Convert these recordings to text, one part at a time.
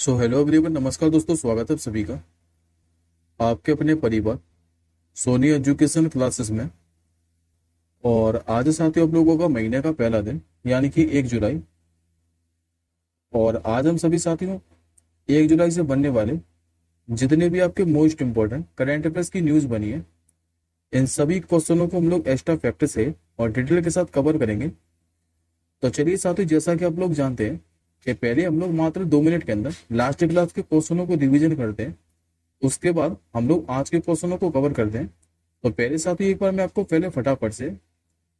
So hello everyone, नमस्कार दोस्तों, स्वागत है आप सभी का आपके अपने परिवार सोनी एजुकेशन क्लासेस में। और आज साथियों आप लोगों का महीने का पहला दिन यानी कि 1 जुलाई। और आज हम सभी साथियों 1 जुलाई से बनने वाले जितने भी आपके मोस्ट इंपॉर्टेंट करेंट अफेयर्स की न्यूज़ बनी है, इन सभी क्वेश्चनों को हम लोग एक्स्ट्रा फैक्ट से और डिटेल के साथ कवर करेंगे। तो चलिए साथियों, जैसा कि आप लोग जानते हैं कि पहले हम लोग मात्र 2 मिनट के अंदर लास्ट क्लास के क्वेश्चनों को रिवीजन करते हैं, उसके बाद हम लोग आज के क्वेश्चनों को कवर करते हैं। तो पहले साथ ही एक बार मैं आपको पहले फटाफट से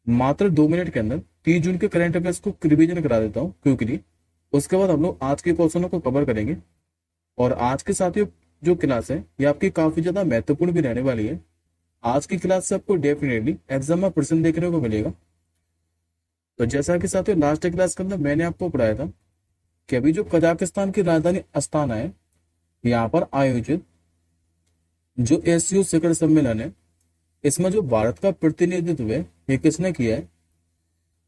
मात्र 2 मिनट के अंदर 30 जून के करंट अफेयर्स को रिवीजन करा देता हूँ क्विकली। उसके बाद हम लोग आज के क्वेश्चनों को कवर करेंगे। और आज के साथियों जो क्लास है ये आपकी काफी ज्यादा महत्वपूर्ण भी रहने वाली है। आज की क्लास से आपको डेफिनेटली एग्जाम में प्रश्न देखने को मिलेगा। तो जैसा कि साथियों लास्ट क्लास के अंदर मैंने आपको पढ़ाया था कि अभी जो कजाकिस्तान की राजधानी अस्ताना है, यहाँ पर आयोजित जो एससीओ शिखर सम्मेलन है, इसमें जो भारत का प्रतिनिधित्व है ये किसने किया है।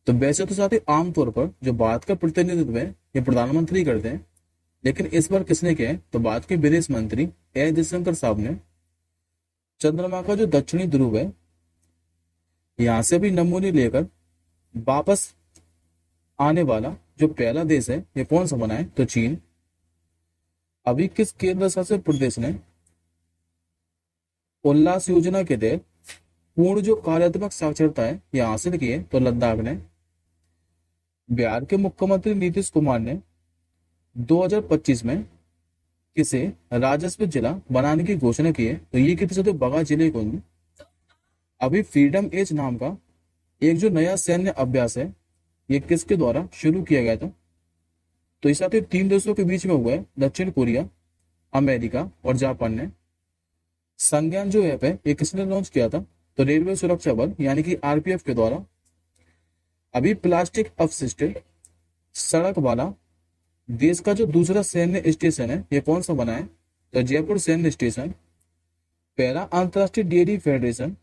तो वैसे तो साथी आमतौर पर जो भारत का प्रतिनिधित्व है ये प्रधानमंत्री करते हैं, लेकिन इस बार किसने किया है तो भारत के विदेश मंत्री एस जयशंकर साहब ने चंद्रमा का जो दक्षिणी ध्रुव है यहाँ से भी नमूने लेकर वापस आने वाला जो पहला देश है ये कौन सा बना है तो चीन। अभी किस केंद्र शासित प्रदेश ने उल्लास योजना के तहत पूर्ण जो कार्यात्मक साक्षरता है ये हासिल की है तो लद्दाख ने। बिहार के मुख्यमंत्री नीतीश कुमार ने 2025 में किसे राजस्व जिला बनाने की घोषणा की है तो ये किसी तो बगा जिले को। अभी फ्रीडम एज नाम का एक जो नया सैन्य अभ्यास है ये किसके द्वारा शुरू किया गया था तो इस साथ 3 देशों के बीच में हुआ है, दक्षिण कोरिया, अमेरिका और जापान ने। संज्ञान जो ऐप है ये किसने लॉन्च किया था तो रेलवे सुरक्षा बल यानी कि आरपीएफ के द्वारा। अभी प्लास्टिक अपशिष्ट सड़क वाला देश का जो दूसरा सैन्य स्टेशन है ये कौन सा बना है तो जयपुर सैन्य स्टेशन। पहला अंतर्राष्ट्रीय डेयरी फेडरेशन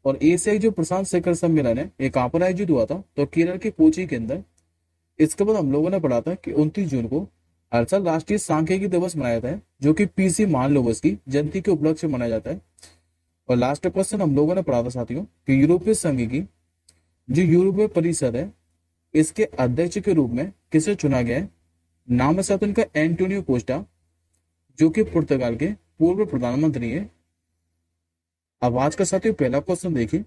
और एशियाई जो प्रशांत शिखर सम्मेलन है ये कहां पर आयोजित हुआ था तो केरल के कोची के अंदर। इसके बाद हम लोगों ने पढ़ा था कि 29 जून को हर साल राष्ट्रीय सांख्यिकी दिवस मनाया जाता है, जो कि पीसी मान लोगों की जयंती के उपलक्ष्य में मनाया जाता है। और लास्ट क्वेश्चन हम लोगों ने पढ़ा था साथियों कि यूरोपीय संघ की जो यूरोपीय परिषद है इसके अध्यक्ष के रूप में किसे चुना गया है। नाम है साथ उनका एंटोनियो कोस्टा, जो कि पुर्तगाल के पूर्व प्रधानमंत्री है। अब आज का साथियों पहला क्वेश्चन देखिए।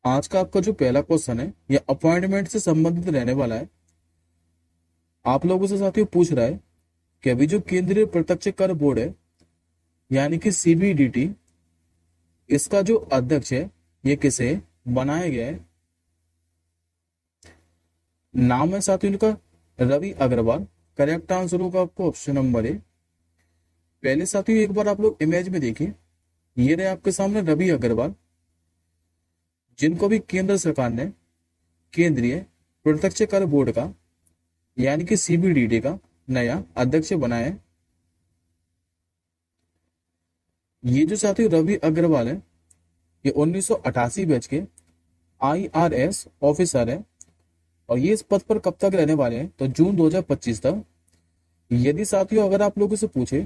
आज का आपका जो पहला क्वेश्चन है यह अपॉइंटमेंट से संबंधित रहने वाला है। आप लोगों से साथियों पूछ रहा है कि अभी जो केंद्रीय प्रत्यक्ष कर बोर्ड है यानी कि सीबीडीटी, इसका जो अध्यक्ष है ये किसे बनाया गया है। नाम है साथियों इनका रवि अग्रवाल। करेक्ट आंसर होगा आपको ऑप्शन नंबर ए। पहले साथियों एक बार आप लोग इमेज में देखिए, ये रहे आपके सामने रवि अग्रवाल, जिनको भी केंद्र सरकार ने केंद्रीय प्रत्यक्ष कर बोर्ड का यानी कि सीबीडीटी का नया अध्यक्ष बनाया है। ये जो साथियों रवि अग्रवाल है ये 1988 बैच के आईआरएस ऑफिसर है और ये इस पद पर कब तक रहने वाले हैं तो जून 2025 तक। यदि साथियों अगर आप लोगों से पूछे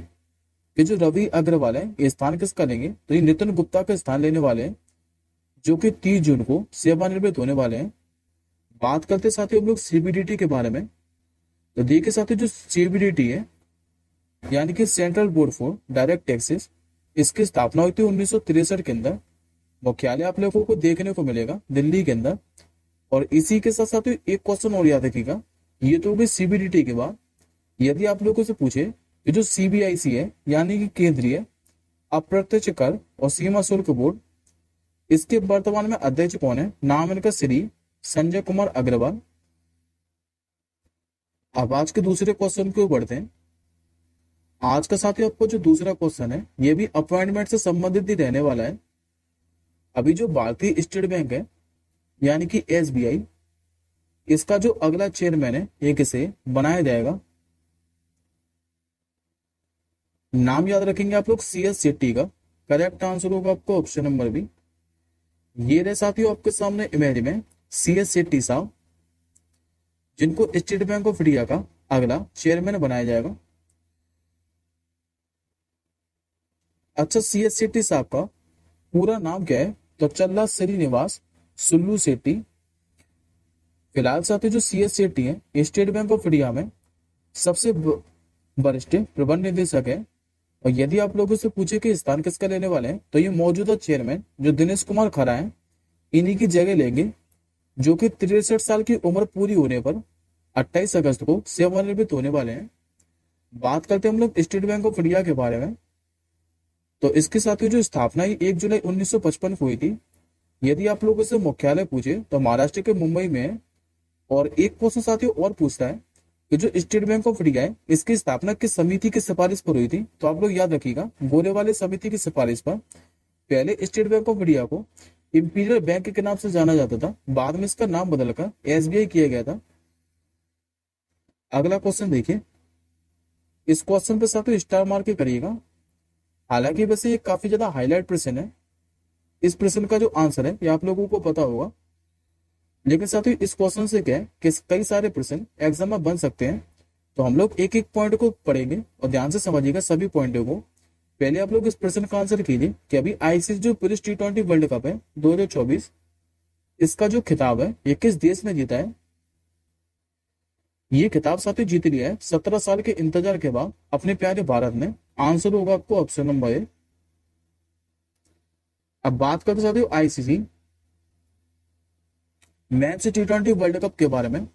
कि जो रवि अग्रवाल है ये स्थान किसका लेंगे तो ये नितिन गुप्ता का स्थान लेने वाले हैं, जो कि 30 जून को सेवानिवृत्त होने वाले हैं। बात करते साथियों हम लोग सीबीडीटी के बारे में, तो देखिए साथियों जो सीबीडीटी है यानी कि central board for direct taxes, इसकी स्थापना हुई थी 1963 के अंदर। मुख्यालय आप लोगों को देखने को मिलेगा दिल्ली के अंदर। और इसी के साथ साथ एक क्वेश्चन और याद रखिएगा, ये तो भी सीबीडीटी के बाद यदि आप लोगों से पूछे कि जो सीबीआईसी है यानी कि केंद्रीय अप्रत्यक्ष कर और सीमा शुल्क बोर्ड, इसके वर्तमान में अध्यक्ष कौन है। नाम इनका श्री संजय कुमार अग्रवाल। अब आज के दूसरे क्वेश्चन को बढ़ते हैं। आज का साथी आपको जो दूसरा क्वेश्चन है ये भी अपॉइंटमेंट से संबंधित ही रहने वाला है। अभी जो भारतीय स्टेट बैंक है यानी कि एसबीआई, इसका जो अगला चेयरमैन है ये किसे बनाया जाएगा। नाम याद रखेंगे आप लोग सीएस शेट्टी का। करेक्ट आंसर होगा आपको ऑप्शन नंबर बी। ये रहे साथियों आपके सामने इमेज में सीएस शेट्टी साहब, जिनको स्टेट बैंक ऑफ इंडिया का अगला चेयरमैन बनाया जाएगा। अच्छा, सीएस शेट्टी साहब का पूरा नाम क्या है? तो चल्ला श्रीनिवास सुल्लू शेट्टी। फिलहाल साथियों जो सीएस शेट्टी है, ये स्टेट बैंक ऑफ इंडिया में सबसे वरिष्ठ प्रबंध निदेशक है। और यदि आप लोगों से पूछे कि स्थान किसका लेने वाले हैं, तो ये मौजूदा चेयरमैन जो दिनेश कुमार खरा है, इन्हीं की जगह लेंगे, जो कि 63 साल की उम्र पूरी होने पर 28 अगस्त को सेवानिवृत्त होने वाले हैं। बात करते हैं हम लोग स्टेट बैंक ऑफ इंडिया के बारे में। तो इसके साथ ही जो स्थापना ही 1 जुलाई 1955 को हुई थी। यदि आप लोगों से मुख्यालय पूछे तो महाराष्ट्र के मुंबई में है। और एक क्वेश्चन साथियों और पूछता है कि जो स्टेट बैंक ऑफ इंडिया है, इसकी स्थापना किस समिति की सिफारिश पर हुई थी? तो आप लोग याद रखिएगा, गोरेवाले समिति की सिफारिश पर। पहले स्टेट बैंक ऑफ इंडिया को इंपीरियल बैंक के नाम से जाना जाता था, बाद में इसका नाम बदलकर एसबीआई किया गया था। अगला क्वेश्चन देखिए, इस क्वेश्चन पे साथियों स्टार मार्क के करिएगा। हालांकि वैसे ये काफी ज्यादा हाईलाइट प्रश्न है। इस प्रश्न का जो आंसर है ये आप लोगों को पता होगा, लेकिन साथियों इस क्वेश्चन से क्या है कि कई सारे प्रश्न एग्जाम में बन सकते हैं। तो हम लोग एक एक पॉइंट को पढ़ेंगे और ध्यान से समझिएगा सभी पॉइंटों को। पहले आप लोग इस प्रश्न का आंसर कीजिए कि अभी आईसीसी जो पुरुष T20 वर्ल्ड कप है 2024, इसका जो खिताब है ये किस देश ने जीता है? ये खिताब साथियों जीत लिया है 17 साल के इंतजार के बाद अपने प्यारे भारत ने। आंसर होगा आपको ऑप्शन नंबर ए। अब बात करते साथियों ICC match T20 world cup के बारे में।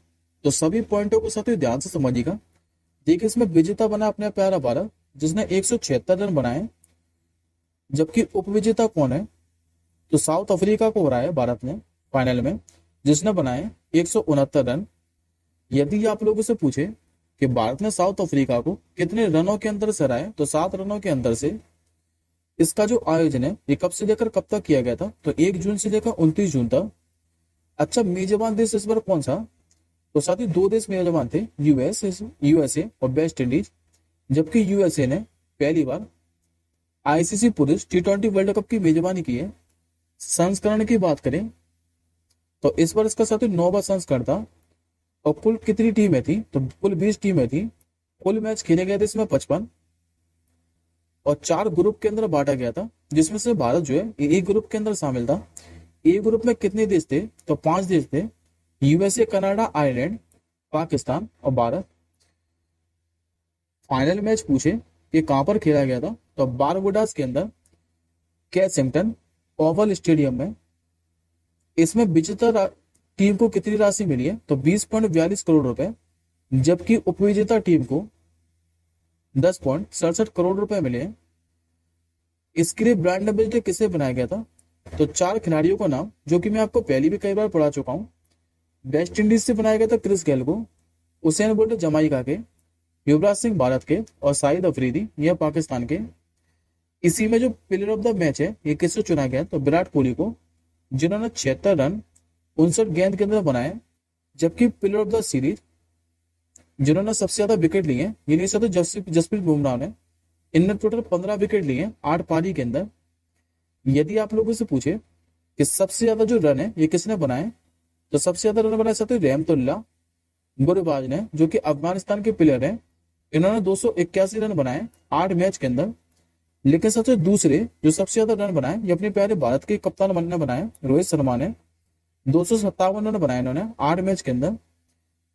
तो सभी पॉइंटों को साथियों ध्यान से समझिएगा। देखिए, इसमें विजेता बना अपना प्यारा भारत, जिसने 176 रन बनाए। जबकि उपविजेता कौन है? तो साउथ अफ्रीका को हराया भारत ने फाइनल में, जिसने बनाए 169 रन। यदि आप लोगों से पूछे कि भारत ने साउथ अफ्रीका को कितने रनों के अंदर से हराया, तो 7 रनों के अंदर से। इसका जो आयोजन है ये कब से लेकर कब तक किया गया था? तो 1 जून से लेकर 29 जून तक। अच्छा, मेजबान देश इस बार कौन सा? तो साथ ही 2 देश मेजबान थे, यूएसए और वेस्ट इंडीज। जबकि यूएसए ने पहली बार आईसीसी पुरुष T20 वर्ल्ड कप की मेजबानी की है। संस्करण की बात करें तो इस बार इसका साथ ही 9वां संस्करण था। और कुल कितनी टीमें थी? तो कुल 20 टीमें थी। कुल मैच खेले गए थे इसमें 55 और 4 ग्रुप के अंदर बांटा गया था, जिसमें से भारत जो है एक ग्रुप के अंदर शामिल था। ए ग्रुप में कितने देश थे? तो 5 देश थे, यूएसए, कनाडा, आयरलैंड, पाकिस्तान और भारत। फाइनल मैच पूछे कि कहां पर खेला गया था? तो बारबुडास के अंदर कैसिंगटन ओवल स्टेडियम में। इसमें विजेता टीम को कितनी राशि मिली है? तो 20.42 करोड़ रुपए। जबकि उपविजेता टीम को 10.67 करोड़ रुपए मिले हैं। इसके लिए ब्रांड एम्बेसडर किसे बनाया गया था? तो 4 खिलाड़ियों का नाम, जो कि मैं आपको पहले भी कई बार पढ़ा चुका हूं। वेस्ट इंडीज से बनाया गया था क्रिस गेल को, उसेन बोल्ट जमाइका के, युवराज सिंह भारत के और शाहिद अफरीदी यह पाकिस्तान के। इसी में जो प्लेयर ऑफ द मैच है ये किसको चुना गया? तो विराट कोहली को, जिन्होंने 76 रन 59 गेंद के अंदर बनाए। जबकि प्लेयर ऑफ द सीरीज, जिन्होंने सबसे ज्यादा विकेट लिए हैं, ये नहीं सकते जसप्रीत बुमराह ने। इनने टोटल 15 विकेट लिए 8 पारी के अंदर। यदि आप लोगों से पूछे कि सबसे ज्यादा जो रन है ये किसने बनाए, तो सबसे ज्यादा रन बनाए सकते रहमतुल्लाह गुरबाज ने, जो कि अफगानिस्तान के प्लेयर हैं। इन्होंने 281 रन बनाए 8 मैच के अंदर। लेकिन सबसे दूसरे जो सबसे ज्यादा रन बनाए ये अपने प्यारे भारत के कप्तान ने बनाए, रोहित शर्मा ने 257 रन बनाए इन्होंने 8 मैच के अंदर।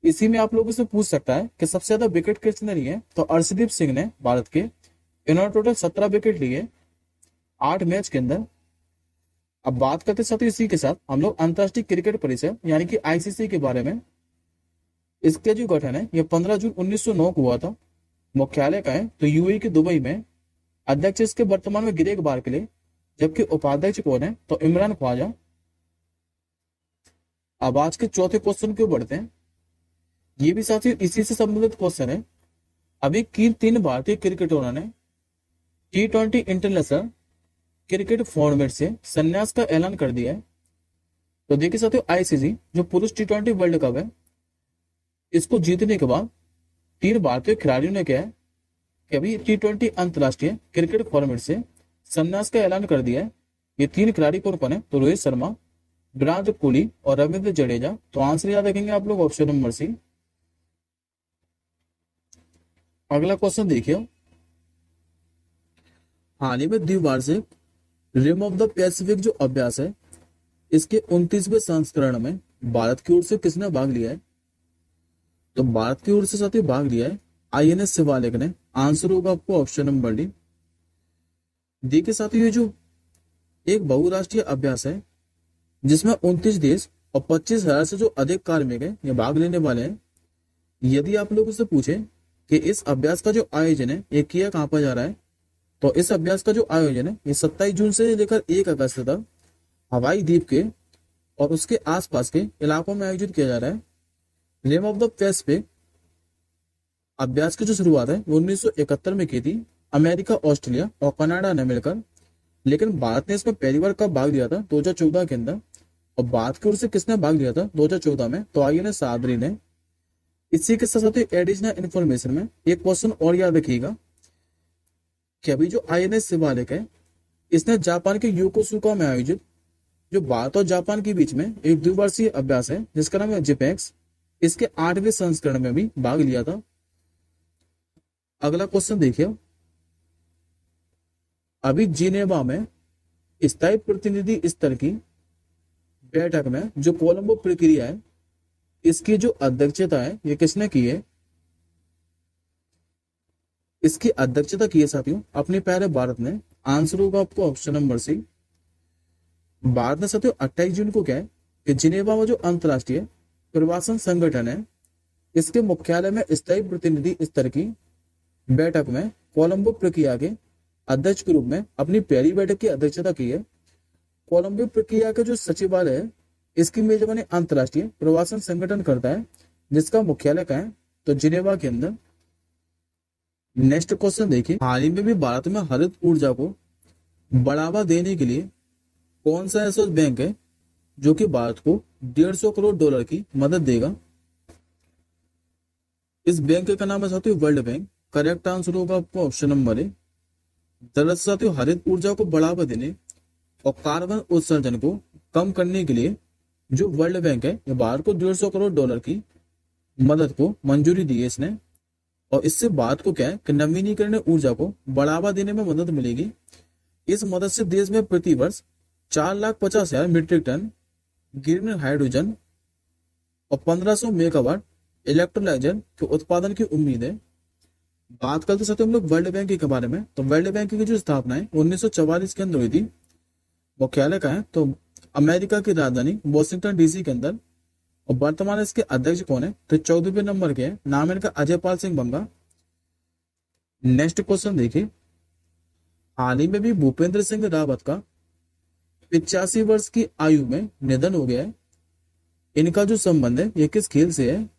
इसी में आप लोगों से पूछ सकता है कि सबसे ज्यादा विकेट किसने लिए? तो अर्शदीप सिंह ने भारत के। इन्होंने टोटल 17 विकेट लिए 8 मैच के अंदर। अब बात करते साथ इसी के साथ हम लोग अंतर्राष्ट्रीय क्रिकेट परिषद यानी कि आईसीसी के बारे में। इसका जो गठन है ये 15 जून 1909 को हुआ था। मुख्यालय का है तो यूएई के दुबई में। अध्यक्ष इसके वर्तमान में ग्रेग बार्कले, जबकि उपाध्यक्ष कौन है? तो इमरान ख्वाजा। अब आज के चौथे क्वेश्चन को बढ़ते हैं। ये भी साथियों इसी से संबंधित क्वेश्चन है। अभी की 3 भारतीय क्रिकेटरों ने T20 इंटरनेशनल क्रिकेट फॉर्मेट से संन्यास का ऐलान कर दिया है। तो देखिए साथियों, आईसीसी जो पुरुष T20 वर्ल्ड कप है, इसको जीतने के बाद 3 भारतीय खिलाड़ियों ने क्या है कि अभी T20 अंतरराष्ट्रीय क्रिकेट फॉर्मेट से संन्यास का ऐलान कर दिया है। ये 3 खिलाड़ी कौन कौन है? तो रोहित शर्मा, विराट कोहली और रविंद्र जडेजा। तो आंसर याद रखेंगे आप लोग ऑप्शन नंबर सी। अगला क्वेश्चन देखिए, हाल ही में द्विवार्षिक रिम ऑफ द पैसिफिक जो अभ्यास है, इसके 29वें संस्करण में भारत की ओर से किसने भाग लिया है? तो भारत की ओर से साथियों भाग लिया है आईएनएस शिवालिक ने। आंसर होगा आपको ऑप्शन नंबर डी। देखिए साथियों, ये जो एक बहुराष्ट्रीय अभ्यास है जिसमें 29 देश और 25,000 से जो अधिक कार्मिक है ये भाग लेने वाले हैं। यदि आप लोगों से पूछे कि इस अभ्यास का जो आयोजन है ये किया कहाँ पर जा रहा है, तो इस अभ्यास का जो आयोजन है ये 27 जून से लेकर 1 अगस्त तक हवाई द्वीप के और उसके आसपास के इलाकों में आयोजित किया जा रहा है। रिम ऑफ द पैसिफिक अभ्यास की जो शुरुआत है वो 1971 में की थी अमेरिका, ऑस्ट्रेलिया और कनाडा ने मिलकर। लेकिन भारत ने इसमें पहली बार कब भाग लिया था? 2014 के अंदर। और भारत की ओर से किसने भाग लिया था 2014 में? तो आईएनएस सादरी ने। इसी के साथ साथ एडिशनल इन्फॉर्मेशन में एक क्वेश्चन और याद रखिएगा कि अभी जो आईएनएस शिवालिक है इसने जापान के योकोसुका में आयोजित जो भारत और जापान के बीच में एक द्विवार्षीय अभ्यास है जिसका नाम है जिपेक्स, इसके 8वें संस्करण में भी भाग लिया था। अगला क्वेश्चन देखिए, अभी जिनेवा में स्थायी प्रतिनिधि स्तर की बैठक में जो कोलंबो प्रक्रिया है इसकी जो अध्यक्षता है ये किसने की है? इसकी अध्यक्षता की है साथियों अपने प्यारे भारत ने। आंसर होगा आपको ऑप्शन नंबर सी। भारत ने साथियों 28 जून को क्या है कि जिनेवा में जो अंतरराष्ट्रीय प्रवासन संगठन है इसके मुख्यालय में स्थायी प्रतिनिधि स्तर की बैठक में कोलंबो प्रक्रिया के अध्यक्ष के रूप में अपनी पहली बैठक की अध्यक्षता की है। कोलंबो प्रक्रिया का जो सचिवालय है इसकी मेजबानी अंतरराष्ट्रीय प्रवासन संगठन करता है जिसका मुख्यालय कहाँ है? तो जिनेवा के अंदर। नेक्स्ट क्वेश्चन देखिए, हाल ही में भी भारत में हरित ऊर्जा को बढ़ावा देने के लिए कौन सा ऐसा बैंक है जो कि भारत को $150 करोड़ की मदद देगा? इस बैंक का नाम है साथियों वर्ल्ड बैंक। करेक्ट आंसर होगा आपको ऑप्शन नंबर ए। दरअसल साथियों हरित ऊर्जा को बढ़ावा देने और कार्बन उत्सर्जन को कम करने के लिए जो वर्ल्ड बैंक है ये भारत को $150 करोड़ की मदद को मंजूरी दी है इसने। और इससे भारत को क्या है कि नवीनीकरणीय ऊर्जा को बढ़ावा देने में मदद मिलेगी। इस मदद से देश में प्रति वर्ष 4,50,000 मीट्रिक टन ग्रीन हाइड्रोजन और 1,500 मेगावाट इलेक्ट्रोलाइजर के उत्पादन की उम्मीद है। बात करते साथ हम लोग वर्ल्ड बैंक के बारे में, तो वर्ल्ड बैंक की जो स्थापना है 1944 के अंदर हुई थी। मुख्यालय का है तो अमेरिका की राजधानी वॉशिंगटन डीसी के अंदर। और वर्तमान इसके अध्यक्ष कौन है? तो 14वें नंबर के नाम है इनका अजय पाल सिंह बंगा। नेक्स्ट क्वेश्चन देखिए, हाल ही में भी भूपेंद्र सिंह रावत का 85 वर्ष की आयु में निधन हो गया है। इनका जो संबंध है ये किस खेल से है?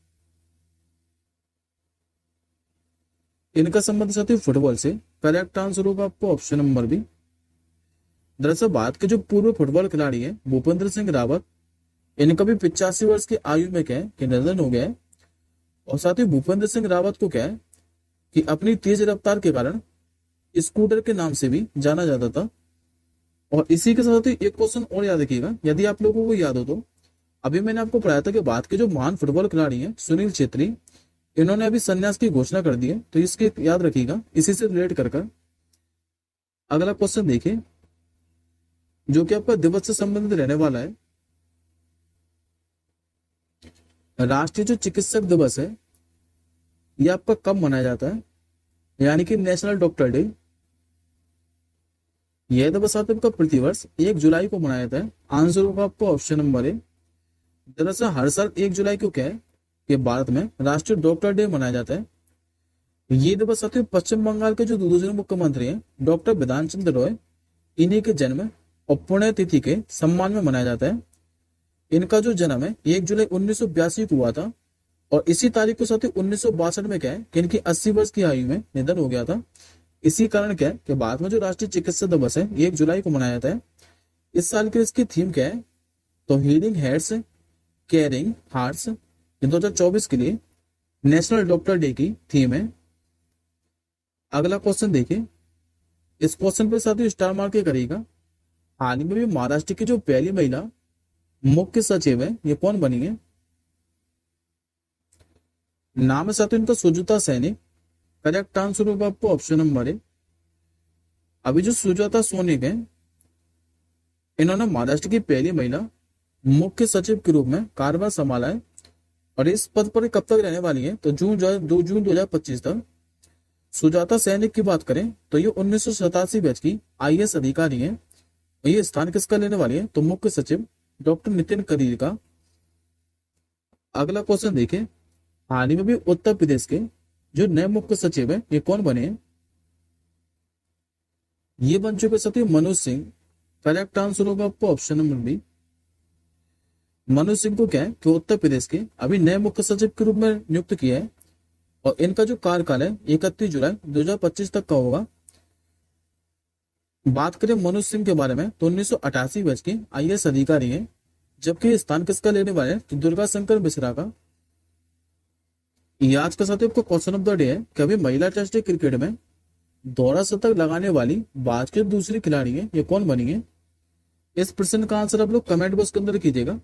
इनका संबंध साथियों फुटबॉल से। करेक्ट आंसर होगा आपको ऑप्शन नंबर बी। दरअसल भारत के जो पूर्व फुटबॉल खिलाड़ी है भूपेंद्र सिंह रावत, इनका भी 85 वर्ष की आयु में क्या है कि निधन हो गया है। और साथ ही भूपेंद्र सिंह रावत को क्या है कि अपनी तेज रफ्तार के कारण स्कूटर के नाम से भी जाना जाता था। और इसी के साथ ही एक क्वेश्चन और याद रखिएगा, यदि आप लोगों को याद हो तो अभी मैंने आपको पढ़ाया था कि भारत के जो महान फुटबॉल खिलाड़ी हैं सुनील छेत्री, इन्होंने अभी संन्यास की घोषणा कर दी है। तो इसके याद रखिएगा इसी से रिलेट कर। अगला क्वेश्चन देखिए जो कि आपका दिवस से संबंधित रहने वाला है। राष्ट्रीय जो चिकित्सक दिवस है ये आपका कब मनाया जाता है? यानी कि नेशनल डॉक्टर डे। यह दिवस आपका प्रतिवर्ष 1 जुलाई को मनाया जाता है। आंसर होगा आपको ऑप्शन नंबर ए। दरअसल हर साल 1 जुलाई को क्या है कि भारत में राष्ट्रीय डॉक्टर डे मनाया जाता है। ये दिवस साथियों पश्चिम बंगाल के जो दूसरे मुख्यमंत्री हैं डॉक्टर विधान चंद्र रॉय, इन्हीं के जन्म और पुण्यतिथि के सम्मान में मनाया जाता है। इनका जो जन्म है 1 जुलाई 1982 को हुआ था। और इसी तारीख को साथ ही 1962 में क्या है कि इनकी 80 वर्ष की आयु में निधन हो गया था। इसी कारण क्या है कि भारत में जो राष्ट्रीय चिकित्सा दिवस है 1 जुलाई को मनाया जाता है। इस साल की इसकी थीम क्या है? तो हीलिंग हेड्स केयरिंग हार्ट्स। 2024 के लिए नेशनल डॉक्टर डे की थीम है। अगला क्वेश्चन देखिए, इस क्वेश्चन पे साथ ही स्टार मार्क के करेगा। हाल ही में भी महाराष्ट्र की जो पहली महिला मुख्य सचिव है ये कौन बनी है? नाम है साथियों इनका सुजुता सैनिक। करेक्ट आंसर होगा आपको ऑप्शन नंबर ए। अभी जो सुजाता सोनिक है, इन्होंने महाराष्ट्र की पहली महिला मुख्य सचिव के रूप में कार्यभार संभाला है। और इस पद पर कब तक रहने वाली है, तो 2 जून 2025 तक। सुजाता सैनिक की बात करें तो ये 1987 बैच की आईएएस अधिकारी है। ये स्थान किसका लेने वाली है, तो मुख्य सचिव डॉक्टर नितिन करीर का। अगला क्वेश्चन देखें, हाल ही में भी उत्तर प्रदेश के जो नए मुख्य सचिव है ये कौन बने हैं? ये बन चुके साथियों मनोज सिंह। करेक्ट आंसर होगा आपको option number B. Manoj Singh को क्या है कि उत्तर प्रदेश के अभी नए मुख्य सचिव के रूप में नियुक्त किया है। और इनका जो कार्यकाल है 31 जुलाई 2025 तक का होगा। बात करें मनोज सिंह के बारे में तो 1988 बैच के आईएएस अधिकारी हैं। जबकि ये स्थान किसका लेने वाले हैं, तो दुर्गा शंकर मिश्रा का। ये आज का साथियों आपको क्वेश्चन ऑफ द डे है कि अभी महिला टेस्ट क्रिकेट में दोहरा शतक लगाने वाली भारत की दूसरी खिलाड़ी है, ये कौन बनी है? इस प्रश्न का आंसर आप लोग कमेंट बॉक्स के अंदर कीजिएगा।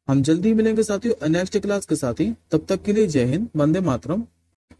हम जल्दी मिलेंगे साथियों नेक्स्ट क्लास के साथ ही। तब तक के लिए जय हिंद, वंदे मातरम।